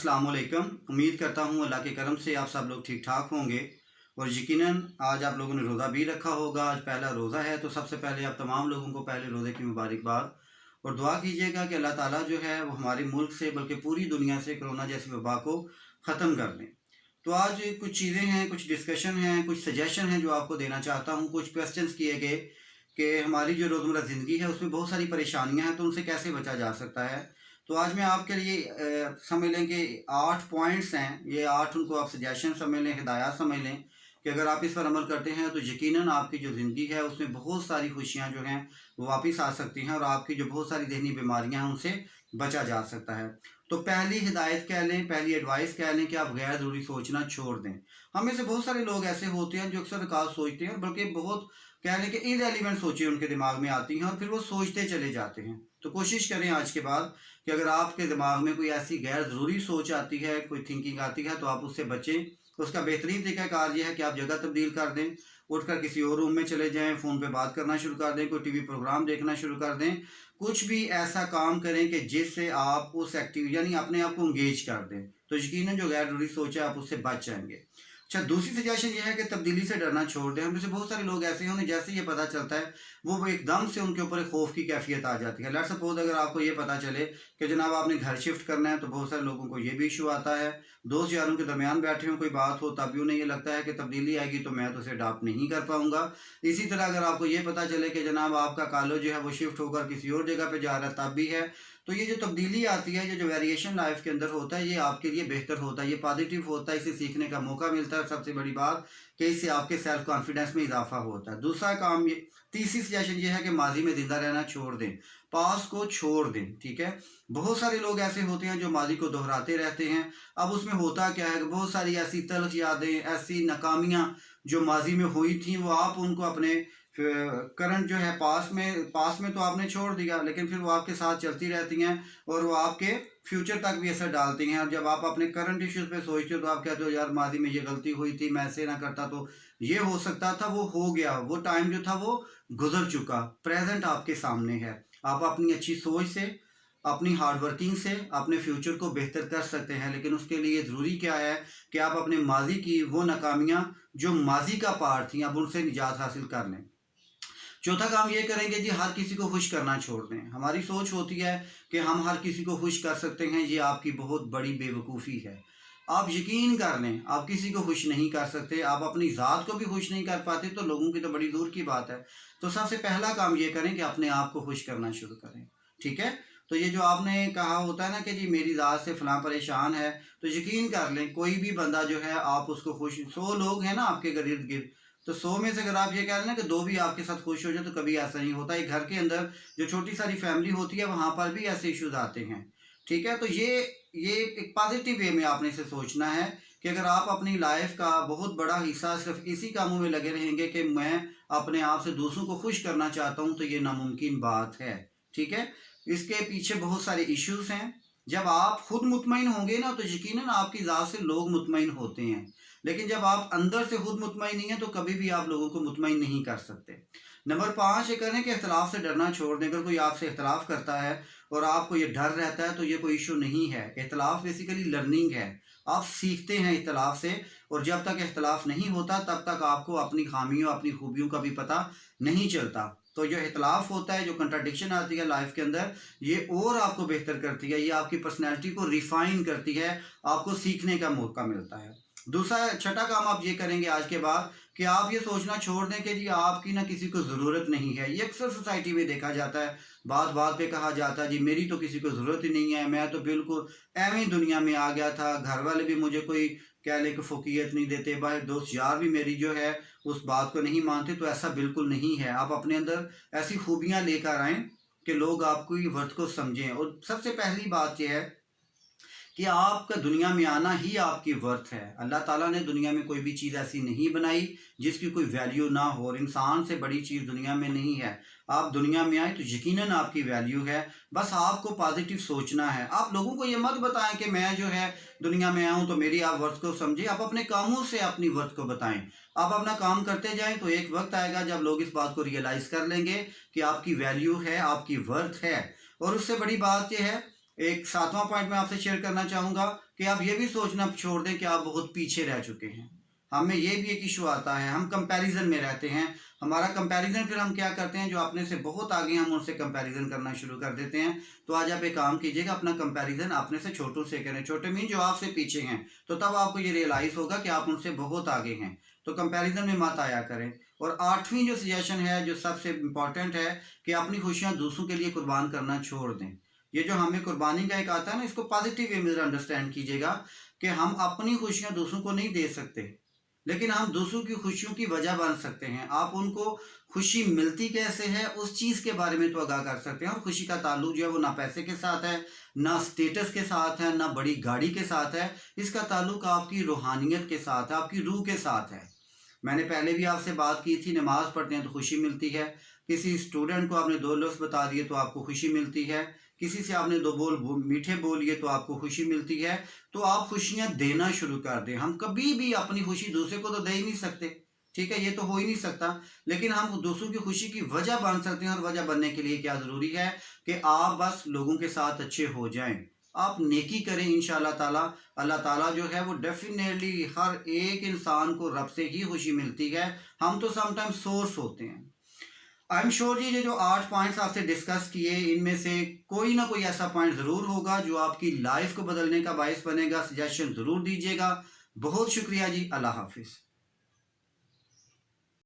अस्सलाम वालेकुम। उम्मीद करता हूँ अल्लाह के करम से आप सब लोग ठीक ठाक होंगे और यकीनन आज आप लोगों ने रोज़ा भी रखा होगा। आज पहला रोज़ा है, तो सबसे पहले आप तमाम लोगों को पहले रोज़े की मुबारकबाद और दुआ कीजिएगा कि अल्लाह ताला जो है वो हमारे मुल्क से बल्कि पूरी दुनिया से कोरोना जैसी वबा को ख़त्म कर दें। तो आज कुछ चीज़ें हैं, कुछ डिस्कशन हैं, कुछ सजेशन हैं जो आपको देना चाहता हूँ। कुछ क्वेश्चंस किए गए कि हमारी जो रोज़मर्रा ज़िंदगी है उसमें बहुत सारी परेशानियाँ हैं, तो उनसे कैसे बचा जा सकता है। तो आज मैं आपके लिए समझ लें कि 8 पॉइंट्स हैं, ये 8 उनको आप सजेशन समझ लें, हिदायत समझ लें कि अगर आप इस पर अमल करते हैं तो यकीनन आपकी जो ज़िंदगी है उसमें बहुत सारी खुशियाँ जो हैं वो वापस आ सकती हैं और आपकी जो बहुत सारी ज़हनी बीमारियाँ हैं उनसे बचा जा सकता है। तो पहली हिदायत कह लें, पहली एडवाइस कह लें कि आप गैर ज़रूरी सोचना छोड़ दें। हम में से बहुत सारे लोग ऐसे होते हैं जो अक्सर बेकार सोचते हैं और बल्कि बहुत कह लें कि इररिलेवेंट सोचें उनके दिमाग में आती हैं और फिर वो सोचते चले जाते हैं। तो कोशिश करें आज के बाद कि अगर आपके दिमाग में कोई ऐसी गैर ज़रूरी सोच आती है, कोई थिंकिंग आती है, तो आप उससे बचें। उसका बेहतरीन तरीक़ाकार ये है कि आप जगह तब्दील कर दें, उठकर किसी और रूम में चले जाएँ, फ़ोन पे बात करना शुरू कर दें, कोई टीवी प्रोग्राम देखना शुरू कर दें। कुछ भी ऐसा काम करें कि जिससे आप उस यानी अपने आप को एंगेज कर दें, तो यकीनन जो गैर ज़रूरी सोच है आप उससे बच जाएँगे। अच्छा, दूसरी सजेशन ये है कि तब्दीली से डरना छोड़ दें। हम में से बहुत सारे लोग ऐसे हैं, उन्हें जैसे ही ये पता चलता है वो एकदम से उनके ऊपर एक खौफ की कैफियत आ जाती है। लेट्स सपोज अगर आपको ये पता चले कि जनाब आपने घर शिफ्ट करना है, तो बहुत सारे लोगों को ये भी इशू आता है। दोस्त यारों के दरमियान बैठे हों, कोई बात हो, तब भी उन्हें ये लगता है कि तब्दीली आएगी तो मैं तो उसे अडॉप्ट नहीं कर पाऊंगा। इसी तरह अगर आपको ये पता चले कि जनाब आपका कॉलेज जो है वो शिफ्ट होकर किसी और जगह पे जा रहा है, तब भी है। तो ये जो तब्दीली आती है, ये जो वेरिएशन लाइफ के अंदर होता है, ये आपके लिए बेहतर होता है, ये पॉजिटिव होता है, इससे सीखने का मौका मिलता है। सबसे बड़ी बात कि इससे आपके सेल्फ कॉन्फिडेंस में इजाफा होता है। दूसरा काम ये तीसरी सजेशन ये है कि माजी में जिंदा रहना छोड़ दें, पास को छोड़ दें। ठीक है, बहुत सारे लोग ऐसे होते हैं जो माजी को दोहराते रहते हैं। अब उसमें होता क्या है कि बहुत सारी ऐसी तल्ख यादें, ऐसी नाकामियां जो माजी में हुई थी, वो आप उनको अपने करंट जो है पास में तो आपने छोड़ दिया, लेकिन फिर वो आपके साथ चलती रहती हैं और वो आपके फ्यूचर तक भी असर डालती हैं। और जब आप अपने करंट इश्यूज पे सोचते हो तो आप कहते हो यार माजी में ये गलती हुई थी, मैं ऐसे ना करता तो ये हो सकता था, वो हो गया, वो टाइम जो था वो गुजर चुका। प्रेजेंट आपके सामने है। आप अपनी अच्छी सोच से, अपनी हार्ड वर्किंग से अपने फ्यूचर को बेहतर कर सकते हैं, लेकिन उसके लिए ज़रूरी क्या है कि आप अपने माजी की वो नाकामियाँ जो माजी का पार्ट थी, अब उनसे निजात हासिल कर लें। चौथा काम ये करेंगे जी, हर किसी को खुश करना छोड़ दें। हमारी सोच होती है कि हम हर किसी को खुश कर सकते हैं, ये आपकी बहुत बड़ी बेवकूफ़ी है। आप यकीन कर लें, आप किसी को खुश नहीं कर सकते, आप अपनी ज़ात को भी खुश नहीं कर पाते, तो लोगों की तो बड़ी दूर की बात है। तो सबसे पहला काम ये करें कि अपने आप को खुश करना शुरू करें। ठीक है, तो ये जो आपने कहा होता है ना कि जी मेरी ज़ात से फ़लाँ परेशान है, तो यकीन कर लें कोई भी बंदा जो है आप उसको खुश, 100 लोग हैं ना आपके इर्द गिर्द, तो 100 में से अगर आप ये कह रहे हैं ना कि 2 भी आपके साथ खुश हो जाए, तो कभी ऐसा नहीं होता। एक घर के अंदर जो छोटी सारी फैमिली होती है वहाँ पर भी ऐसे इश्यूज आते हैं। ठीक है, तो ये एक पॉजिटिव वे में आपने इसे सोचना है कि अगर आप अपनी लाइफ का बहुत बड़ा हिस्सा सिर्फ इसी कामों में लगे रहेंगे कि मैं अपने आप से दूसरों को खुश करना चाहता हूँ, तो ये नामुमकिन बात है। ठीक है, इसके पीछे बहुत सारे इश्यूज हैं। जब आप खुद मुतमईन होंगे ना, तो यकीनन आपकी ज़ात से लोग मुतमईन होते हैं, लेकिन जब आप अंदर से खुद मुतमईन नहीं है तो कभी भी आप लोगों को मुतमईन नहीं कर सकते। नंबर 5 ये करें कि इख्तलाफ से डरना छोड़ दें। अगर कोई आपसे इख्तलाफ करता है और आपको ये डर रहता है, तो ये कोई इशू नहीं है। इख्तलाफ बेसिकली लर्निंग है, आप सीखते हैं इख्तलाफ से, और जब तक इख्तलाफ नहीं होता तब तक आपको अपनी खामियों, अपनी खूबियों का भी पता नहीं चलता। तो जो इख्तलाफ होता है, जो कंट्राडिक्शन आती है लाइफ के अंदर, ये और आपको बेहतर करती है, ये आपकी पर्सनैलिटी को रिफाइन करती है, आपको सीखने का मौका मिलता है। दूसरा छठा काम आप ये करेंगे आज के बाद कि आप ये सोचना छोड़ दें कि जी आपकी ना किसी को ज़रूरत नहीं है। ये अक्सर सोसाइटी में देखा जाता है, बात बात पे कहा जाता है जी मेरी तो किसी को ज़रूरत ही नहीं है, मैं तो बिल्कुल एवं ही दुनिया में आ गया था, घर वाले भी मुझे कोई कह ले कि फ़ोकियत नहीं देते, भाई दोस्त यार भी मेरी जो है उस बात को नहीं मानते। तो ऐसा बिल्कुल नहीं है। आप अपने अंदर ऐसी खूबियाँ लेकर आएँ कि लोग आपकी वर्थ को समझें। और सबसे पहली बात यह है कि आपका दुनिया में आना ही आपकी वर्थ है। अल्लाह ताला ने दुनिया में कोई भी चीज़ ऐसी नहीं बनाई जिसकी कोई वैल्यू ना हो, और इंसान से बड़ी चीज़ दुनिया में नहीं है। आप दुनिया में आए तो यकीनन आपकी वैल्यू है, बस आपको पॉजिटिव सोचना है। आप लोगों को ये मत बताएं कि मैं जो है दुनिया में आया हूँ तो मेरी आप वर्थ को समझे। आप अपने कामों से अपनी वर्थ को बताएं। आप अपना काम करते जाएं तो एक वक्त आएगा जब लोग इस बात को रियलाइज़ कर लेंगे कि आपकी वैल्यू है, आपकी वर्थ है। और उससे बड़ी बात यह है, एक 7वां पॉइंट मैं आपसे शेयर करना चाहूँगा कि आप ये भी सोचना छोड़ दें कि आप बहुत पीछे रह चुके हैं। हमें ये भी एक इशू आता है, हम कंपैरिजन में रहते हैं। हमारा कंपैरिजन फिर हम क्या करते हैं, जो अपने से बहुत आगे हैं हम उनसे कंपैरिजन करना शुरू कर देते हैं। तो आज आप एक काम कीजिएगा, अपना कंपैरिजन अपने से छोटों से करें। छोटे मीन जो आपसे पीछे हैं, तो तब आपको ये रियलाइज़ होगा कि आप उनसे बहुत आगे हैं। तो कंपैरिजन में मत आया करें। और 8वीं जो सजेशन है, जो सबसे इम्पॉर्टेंट है, कि अपनी खुशियाँ दूसरों के लिए कुर्बान करना छोड़ दें। ये जो हमें कुर्बानी का एक आता है ना, इसको पॉजिटिव वे में अंडरस्टैंड कीजिएगा कि हम अपनी खुशियाँ दूसरों को नहीं दे सकते, लेकिन हम दूसरों की खुशियों की वजह बन सकते हैं। आप उनको खुशी मिलती कैसे है उस चीज़ के बारे में तो आगाह कर सकते हैं। और खुशी का ताल्लुक जो है वो ना पैसे के साथ है, ना स्टेटस के साथ है, ना बड़ी गाड़ी के साथ है। इसका ताल्लुक आपकी रूहानियत के साथ है, आपकी रूह के साथ है। मैंने पहले भी आपसे बात की थी, नमाज़ पढ़ते हैं तो खुशी मिलती है। किसी स्टूडेंट को आपने 2 लफ्ज़ बता दिए तो आपको खुशी मिलती है। किसी से आपने 2 मीठे बोलिए तो आपको खुशी मिलती है। तो आप खुशियाँ देना शुरू कर दें। हम कभी भी अपनी खुशी दूसरे को तो दे ही नहीं सकते, ठीक है? ये तो हो ही नहीं सकता। लेकिन हम दूसरों की खुशी की वजह बन सकते हैं। और वजह बनने के लिए क्या ज़रूरी है कि आप बस लोगों के साथ अच्छे हो जाएँ। आप नेकी करें, इंशाअल्लाह ताला, अल्लाह ताला जो है वो डेफ़िनेटली हर एक इंसान को रब से ही खुशी मिलती है। हम तो समटाइम्स सोर्स होते हैं। आई एम श्योर ये जो 8 पॉइंट्स आपसे डिस्कस किए, इनमें से कोई ना कोई ऐसा पॉइंट ज़रूर होगा जो आपकी लाइफ को बदलने का बायस बनेगा। सजेशन ज़रूर दीजिएगा। बहुत शुक्रिया जी। अल्लाह हाफ़िज़।